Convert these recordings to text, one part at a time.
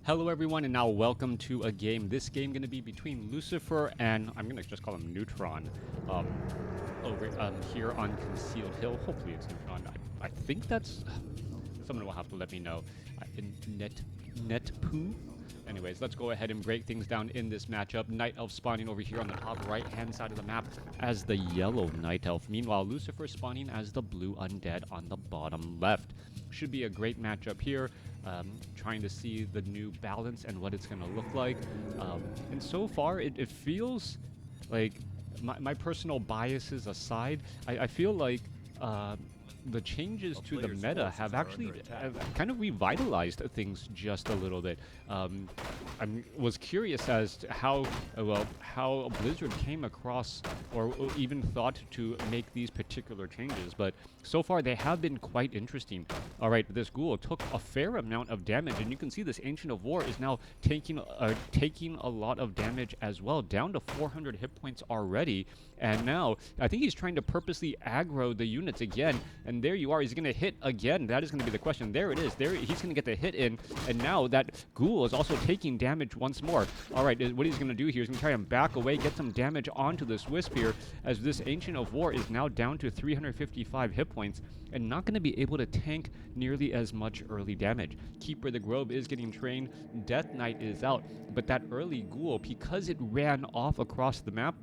Hello everyone, and now welcome to a game. This game going to be between Lucifer and I'm going to just call him Neutron. Over here on Concealed Hill. Hopefully it's Neutron. I think that's. Someone will have to let me know. Neytpoh. Anyways, let's go ahead and break things down in this matchup. Night Elf spawning over here on the top right-hand side of the map as the yellow Night Elf. Meanwhile, Lucifer spawning as the blue Undead on the bottom left. Should be a great matchup here. Trying to see the new balance and what it's going to look like. And so far, it feels like, my personal biases aside, I feel like the changes to the meta have actually kind of revitalized things just a little bit. I was curious as to how Blizzard came across or even thought to make these particular changes, but so far they have been quite interesting. All right, this ghoul took a fair amount of damage, and you can see this Ancient of War is now taking a lot of damage as well, down to 400 hit points already. And now I think he's trying to purposely aggro the units again, and there you are. He's going to hit again. That is going to be the question. There it is. There he's going to get the hit in, and now that ghoul is also taking damage once more. All right, what he's going to do here is going to try and back away, get some damage onto this Wisp here, as this Ancient of War is now down to 355 hit points and not going to be able to tank nearly as much early damage. Keeper of the Grove is getting trained. Death Knight is out, but that early ghoul, because it ran off across the map,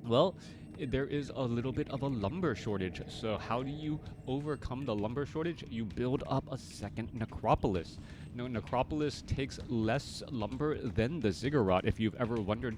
well, there is a little bit of a lumber shortage. So how do you overcome the lumber shortage? You build up a second necropolis. Now, necropolis takes less lumber than the ziggurat, if you've ever wondered.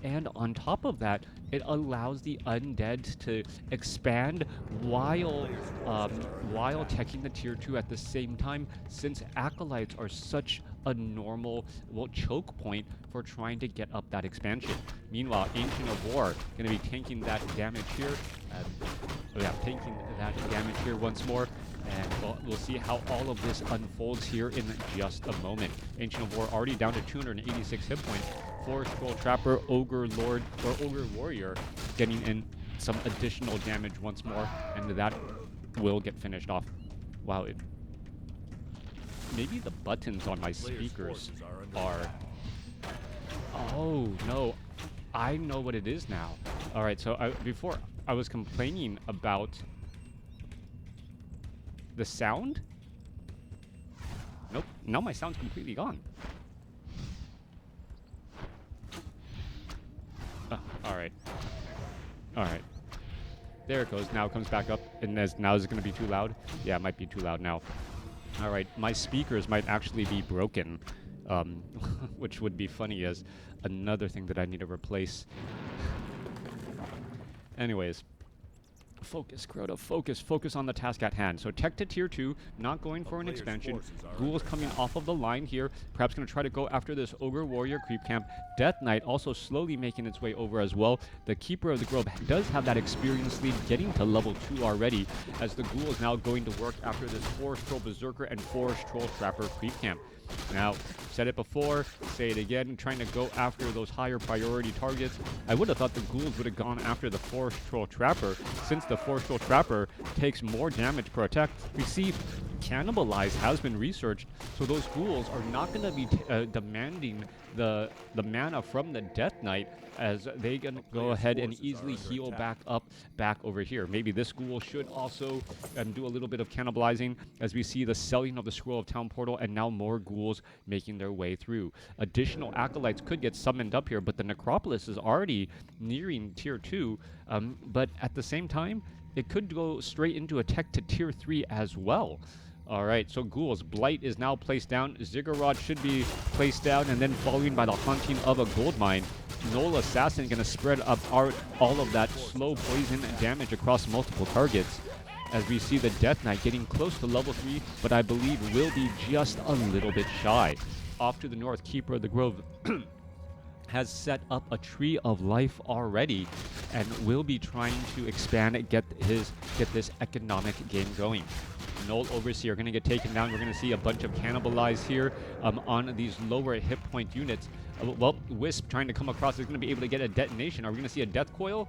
And on top of that, it allows the undead to expand while teching the tier 2 at the same time, since acolytes are such a normal choke point for trying to get up that expansion. Meanwhile, Ancient of War going to be tanking that damage here. Tanking that damage here once more. And we'll see how all of this unfolds here in just a moment. Ancient of War already down to 286 hit points. Forest Troll Trapper, Ogre Lord, or Ogre Warrior getting in some additional damage once more, and that will get finished off. Wow, maybe the buttons on my speakers are... Oh, no. I know what it is now. All right, so before I was complaining about the sound. Nope, now my sound's completely gone. Alright. Alright. There it goes. Now it comes back up. And now is it going to be too loud? Yeah, it might be too loud now. Alright, my speakers might actually be broken. Which would be funny as another thing that I need to replace. Anyways. Focus, Crota, focus on the task at hand. So tech to tier 2, not going for an expansion. Ghouls coming off of the line here, perhaps going to try to go after this Ogre Warrior creep camp. Death Knight also slowly making its way over as well. The Keeper of the Grove does have that experience lead, getting to level 2 already, as the Ghoul is now going to work after this Forest Troll Berserker and Forest Troll Trapper creep camp. Now, said it before, say it again, trying to go after those higher priority targets. I would have thought the ghouls would have gone after the Forest Troll Trapper, since the Forest Troll Trapper takes more damage per attack. We see Cannibalize has been researched, so those ghouls are not going to be demanding the mana from the Death Knight, as they can go ahead and easily heal back over here. Maybe this ghoul should also do a little bit of cannibalizing, as we see the selling of the Scroll of Town Portal, and now more ghouls making their way through. Additional acolytes could get summoned up here, but the necropolis is already nearing tier 2, but at the same time, it could go straight into a tech to tier 3 as well. All right, so ghouls. Blight is now placed down. Ziggurat should be placed down, and then following by the haunting of a gold mine. Null Assassin going to spread up all of that slow poison and damage across multiple targets, as we see the Death Knight getting close to level 3, but I believe will be just a little bit shy. Off to the north, Keeper of the Grove has set up a Tree of Life already, and will be trying to expand and get this economic game going. Null Overseer are going to get taken down. We're going to see a bunch of Cannibalize here on these lower hit point units. Well, Wisp trying to come across is going to be able to get a detonation. Are we going to see a Death Coil?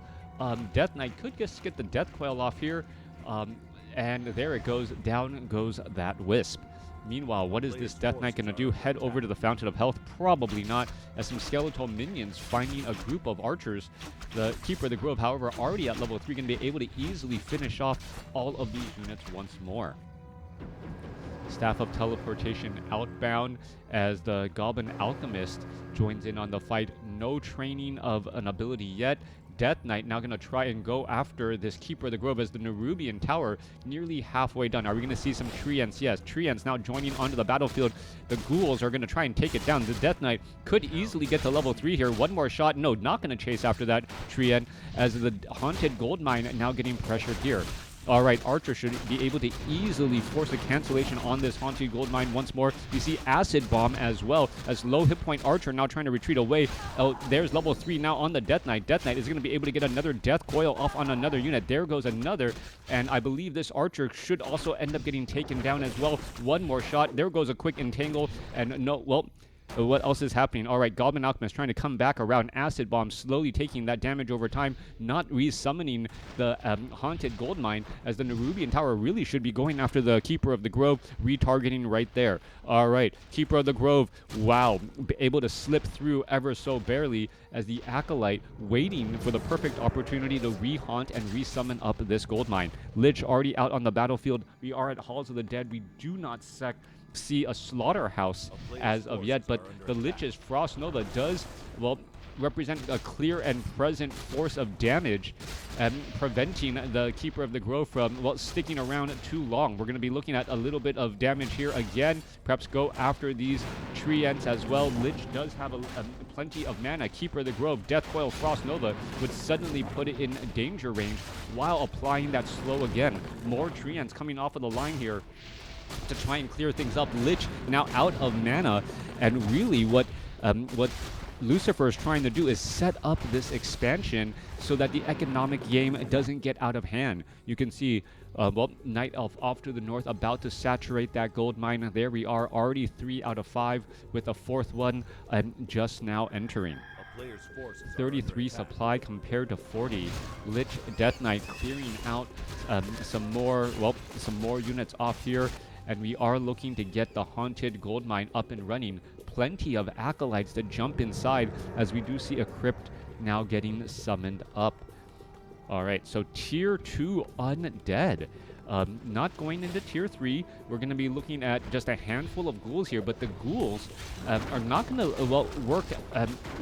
Death Knight could just get the Death Coil off here. And there it goes. Down goes that Wisp. Meanwhile, what is this Death Knight going to do? Head over to the Fountain of Health? Probably not, as some skeletal minions finding a group of archers. The Keeper of the Grove, however, already at level 3, going to be able to easily finish off all of these units once more. Staff of Teleportation outbound as the Goblin Alchemist joins in on the fight. No training of an ability yet. Death Knight now going to try and go after this Keeper of the Grove as the Nerubian Tower nearly halfway done. Are we going to see some Treants? Yes, Treants now joining onto the battlefield. The ghouls are going to try and take it down. The Death Knight could easily get to level 3 here. One more shot. No, not going to chase after that Treant as the Haunted Goldmine now getting pressured here. All right, Archer should be able to easily force a cancellation on this Haunted Goldmine once more. We see Acid Bomb as well as low hit point Archer now trying to retreat away. Oh, there's level 3 now on the Death Knight. Death Knight is going to be able to get another Death Coil off on another unit. There goes another, and I believe this Archer should also end up getting taken down as well. One more shot. There goes a quick entangle, and no, well, what else is happening? All right, Goblin Alchemist trying to come back around. Acid Bomb slowly taking that damage over time, not resummoning the Haunted Goldmine, as the Nerubian Tower really should be going after the Keeper of the Grove, retargeting right there. All right, Keeper of the Grove, wow, able to slip through ever so barely as the Acolyte waiting for the perfect opportunity to re-haunt and resummon up this Goldmine. Lich already out on the battlefield. We are at Halls of the Dead. We do not see a slaughterhouse as of yet, but the Lich's Frost Nova does, well, represent a clear and present force of damage and preventing the Keeper of the Grove from, well, sticking around too long. We're going to be looking at a little bit of damage here again. Perhaps go after these Treants as well. Lich does have plenty of mana. Keeper of the Grove, Death Coil, Frost Nova would suddenly put it in danger range while applying that slow again. More Treants coming off of the line here to try and clear things up. Lich now out of mana, and really what Lucifer is trying to do is set up this expansion so that the economic game doesn't get out of hand. You can see, well, Night Elf off to the north, about to saturate that gold mine. There we are, already 3 out of 5, with a 4th one just now entering. 33 supply compared to 40. Lich Death Knight clearing out some more units off here, and we are looking to get the Haunted Goldmine up and running. Plenty of Acolytes to jump inside, as we do see a Crypt now getting summoned up. All right, so Tier 2 Undead. Not going into Tier 3. We're going to be looking at just a handful of ghouls here, but the ghouls are not going to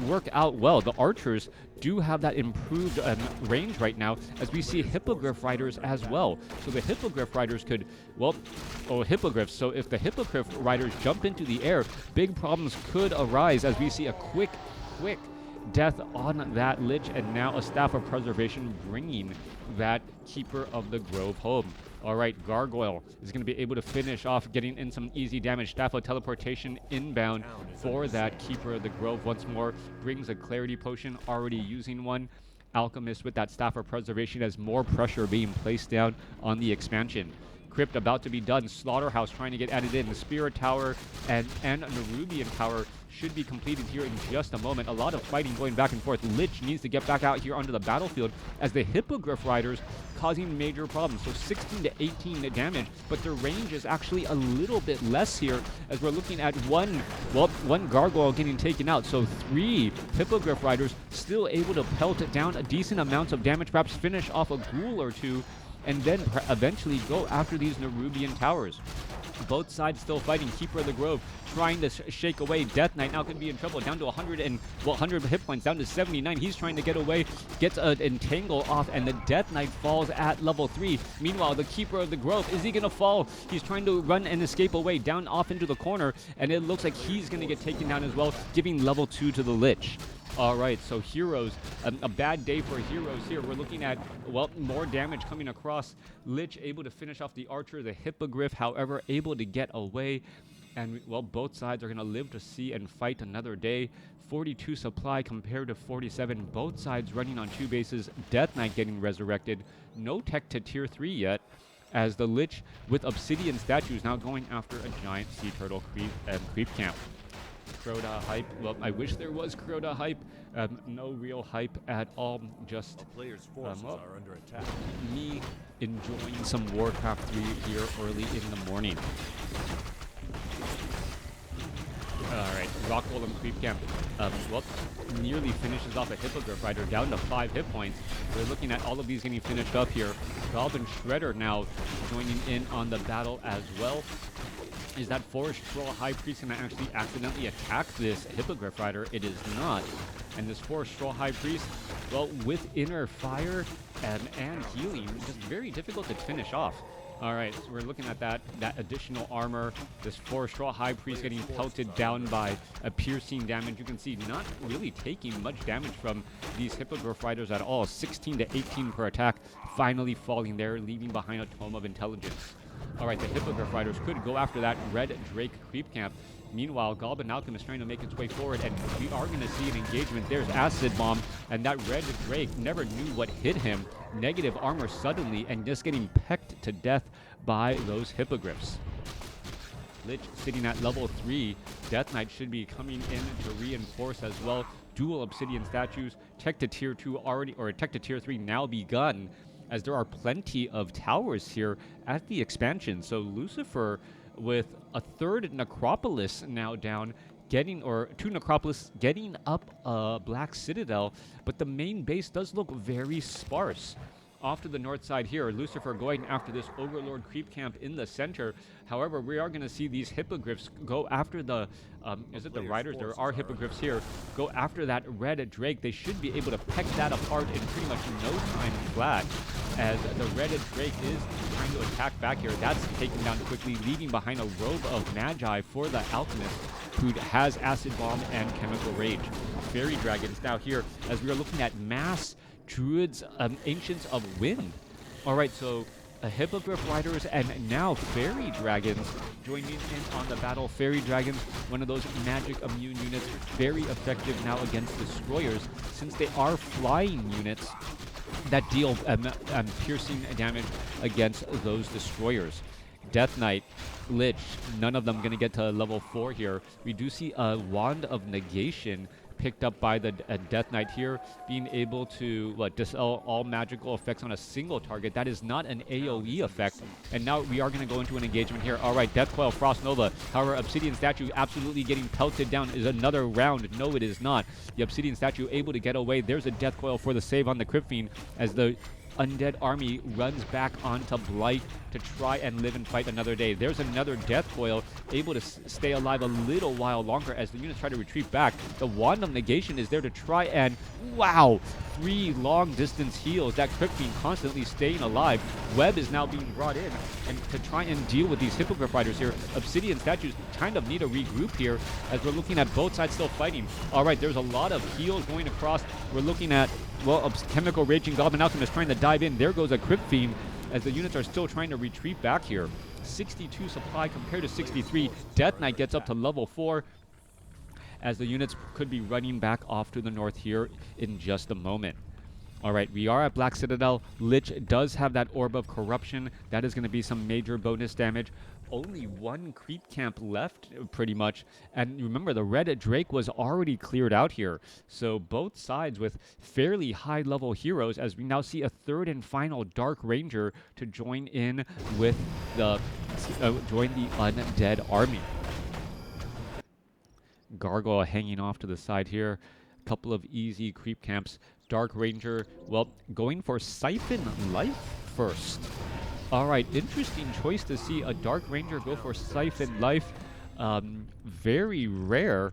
work out well. The archers do have that improved range right now, as we see Hippogriff Riders as well. So the Hippogriff Riders could, well, Hippogriffs. So if the Hippogriff Riders jump into the air, big problems could arise, as we see a quick death on that Lich, and now a Staff of Preservation bringing that Keeper of the Grove home. All right, Gargoyle is going to be able to finish off, getting in some easy damage. Staff of Teleportation inbound for that Keeper of the Grove once more. Brings a Clarity Potion, already using one. Alchemist with that Staff of Preservation, as more pressure being placed down on the expansion. Crypt about to be done. Slaughterhouse trying to get added in. The Spirit Tower and Nerubian Tower should be completed here in just a moment. A lot of fighting going back and forth. Lich needs to get back out here onto the battlefield, as the Hippogriff Riders causing major problems. So 16 to 18 damage, but their range is actually a little bit less here, as we're looking at one Gargoyle getting taken out. So 3 Hippogriff Riders still able to pelt down a decent amount of damage, perhaps finish off a ghoul or two, and then eventually go after these Nerubian Towers. Both sides still fighting. Keeper of the Grove trying to shake away. Death Knight now could be in trouble, down to 100 hit points, down to 79. He's trying to get away, gets an entangle off, and the Death Knight falls at level 3. Meanwhile, the Keeper of the Grove, is he going to fall? He's trying to run and escape away, down off into the corner, and it looks like he's going to get taken down as well, giving level 2 to the Lich. All right, so heroes, a bad day for heroes here. We're looking at, well, more damage coming across. Lich able to finish off the Archer. The Hippogriff, however, able to get away. And, well, both sides are going to live to see and fight another day. 42 supply compared to 47. Both sides running on 2 bases. Death Knight getting resurrected. No tech to Tier 3 yet, as the Lich with Obsidian statues now going after a giant sea turtle creep camp. Crota hype. Well, I wish there was Crota hype. No real hype at all. Just players' forces are under attack. Me enjoying some WarCraft 3 here early in the morning. Rock Golem Creep Camp, well, nearly finishes off a Hippogriff Rider down to 5 hit points. We're looking at all of these getting finished up here. Goblin Shredder now joining in on the battle as well. Is that Forest Troll High Priest going to actually accidentally attack this Hippogriff Rider? It is not. And this Forest Troll High Priest, well, with Inner Fire and healing, just very difficult to finish off. All right, so we're looking at that additional armor. This Forest Troll High Priest getting pelted down by a piercing damage. You can see not really taking much damage from these Hippogriff Riders at all. 16 to 18 per attack, finally falling there, leaving behind a Tome of Intelligence. All right, the Hippogriff Riders could go after that Red Drake Creep Camp. Meanwhile, Goblin Alchemist trying to make its way forward, and we are going to see an engagement. There's Acid Bomb, and that Red Drake never knew what hit him. Negative armor suddenly, and just getting pecked to death by those Hippogriffs. Lich sitting at level 3. Death Knight should be coming in to reinforce as well. Dual Obsidian Statues, Tech to Tier 2 already, or Tech to Tier 3 now begun, as there are plenty of towers here at the expansion. So Lucifer with a third Necropolis now down, two Necropolis getting up Black Citadel, but the main base does look very sparse. Off to the north side here, Lucifer going after this Overlord Creep Camp in the center. However, we are going to see these Hippogriffs go after the, is it the Riders? There are Hippogriffs here. Go after that Red Drake. They should be able to peck that apart in pretty much no time flat, as the Red Drake is trying to attack back here. That's taken down quickly, leaving behind a robe of Magi for the Alchemist, who has Acid Bomb and Chemical Rage. Fairy Dragons now here, as we are looking at mass Druids, Ancients of Wind. All right, so Hippogriff Riders and now Fairy Dragons joining in on the battle. Fairy Dragons, one of those magic immune units, very effective now against Destroyers, since they are flying units that deal piercing damage against those Destroyers. Death Knight, Lich, none of them going to get to level 4 here. We do see a Wand of Negation picked up by the Death Knight here, being able to dispel all magical effects on a single target. That is not an AoE effect. And now we are going to go into an engagement here. All right, Death Coil, Frost Nova. However, Obsidian Statue absolutely getting pelted down. Is another round. No, it is not. The Obsidian Statue able to get away. There's a Death Coil for the save on the Crypt Fiend, as the Undead army runs back onto Blight to try and live and fight another day. There's another Death Coil, able to stay alive a little while longer as the units try to retreat back. The Wand of Negation is there to try and, wow, 3 long-distance heals. That Crypt Fiend constantly staying alive. Web is now being brought in and to try and deal with these Hippogriff Riders here. Obsidian Statues kind of need a regroup here, as we're looking at both sides still fighting. All right, there's a lot of heals going across. We're looking at, well, Chemical Raging Goblin Alchemist trying to dive in. There goes a Crypt Fiend, as the units are still trying to retreat back here. 62 supply compared to 63. Death Knight gets up to level 4, as the units could be running back off to the north here in just a moment. All right, we are at Black Citadel. Lich does have that Orb of Corruption. That is going to be some major bonus damage. Only 1 creep camp left, pretty much. And remember, the Red Drake was already cleared out here. So both sides with fairly high-level heroes, as we now see a third and final Dark Ranger to join in with the Undead army. Gargoyle hanging off to the side here. Couple of easy creep camps. Dark Ranger, well, going for Siphon Life first. All right, interesting choice to see a Dark Ranger go for Siphon Life. Very rare.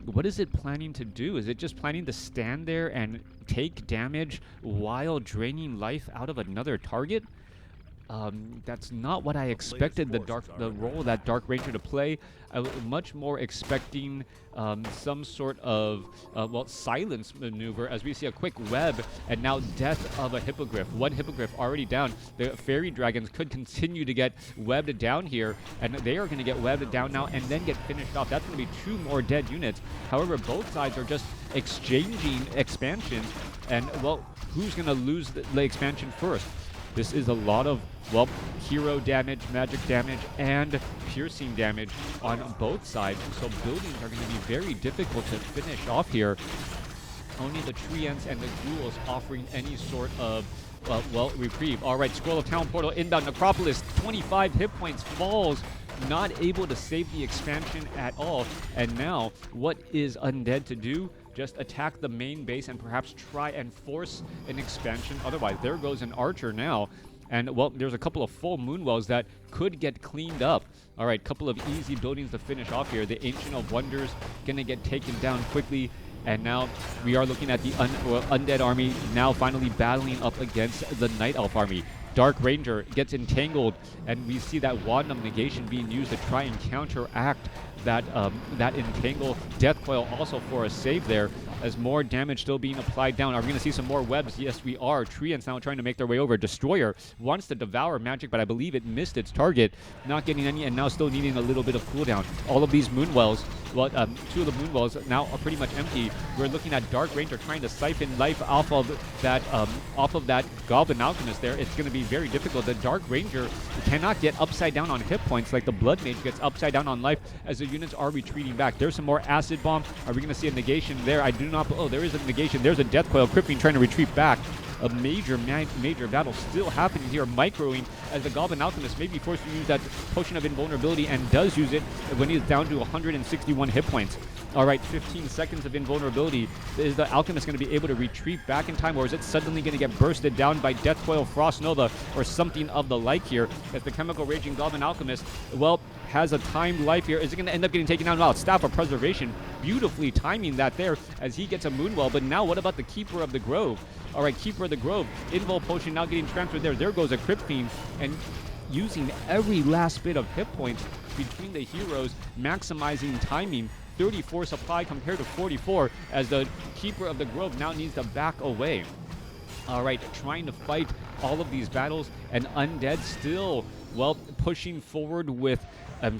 What is it planning to do? Is it just planning to stand there and take damage while draining life out of another target? That's not what I expected the role of that Dark Ranger to play. I was much more expecting some sort of silence maneuver, as we see a quick web and now death of a Hippogriff. 1 Hippogriff already down. The Fairy Dragons could continue to get webbed down here, and they are going to get webbed down now and then get finished off. That's going to be 2 more dead units. However, both sides are just exchanging expansions, and well, who's going to lose the expansion first? This is a lot of, well, hero damage, magic damage, and piercing damage on both sides. So buildings are going to be very difficult to finish off here. Only the Treants and the Ghouls offering any sort of, reprieve. All right, Scroll of Town Portal, inbound Necropolis, 25 hit points, falls not able to save the expansion at all. And now, what is Undead to do? Just attack the main base and perhaps try and force an expansion. Otherwise, there goes an archer now. And, well, there's a couple of full Moonwells that could get cleaned up. All right, couple of easy buildings to finish off here. The Ancient of Wonders going to get taken down quickly. And now we are looking at the Undead army now finally battling up against the Night Elf army. Dark Ranger gets entangled, and we see that Wand of Negation being used to try and counteract that entangle. Death Coil also for a save there, as more damage still being applied down. Are we going to see some more webs? Yes, we are. Treants now trying to make their way over. Destroyer wants to devour magic, but I believe it missed its target. Not getting any, and now still needing a little bit of cooldown. All of these Moonwells, well, 2 of the Moonwells now are pretty much empty. We're looking at Dark Ranger trying to siphon life off of that Goblin Alchemist there. It's going to be very difficult. The Dark Ranger cannot get upside down on hit points like the Blood Mage gets upside down on life, as the units are retreating back. There's some more Acid Bomb. Are we going to see a negation there? I do not. Oh, there is a negation. There's a Death Coil. Crypting trying to retreat back. A major battle still happening here. Microing as the Goblin Alchemist may be forced to use that Potion of Invulnerability, and does use it when he's down to 161 hit points. All right, 15 seconds of invulnerability. Is the Alchemist going to be able to retreat back in time, or is it suddenly going to get bursted down by Death Coil, Frost Nova, or something of the like here? As the Chemical Raging Goblin Alchemist, well, has a timed life here. Is it going to end up getting taken down? Wow, Staff of Preservation, beautifully timing that there as he gets a Moonwell. But now what about the Keeper of the Grove? All right, Keeper of the Grove, Invul Potion now getting transferred there. There goes a Crypt Fiend, and using every last bit of hit points between the heroes, maximizing timing. 34 supply compared to 44, as the Keeper of the Grove now needs to back away. All right, trying to fight all of these battles, and Undead still, well, pushing forward with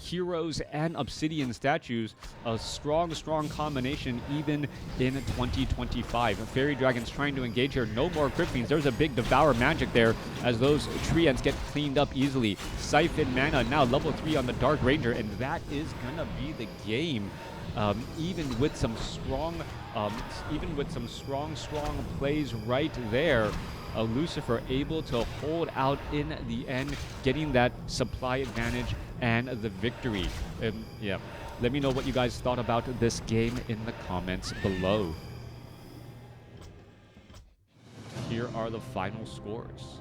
heroes and obsidian statues. A strong combination even in 2025. Fairy Dragons trying to engage here. No more Crypt Fiends. There's a big Devour Magic there as those Treants get cleaned up easily. Siphon Mana now level 3 on the Dark Ranger, and that is gonna be the game. Even with some strong plays right there, Lucifer able to hold out in the end, getting that supply advantage and the victory. Yeah, let me know what you guys thought about this game in the comments below. Here are the final scores.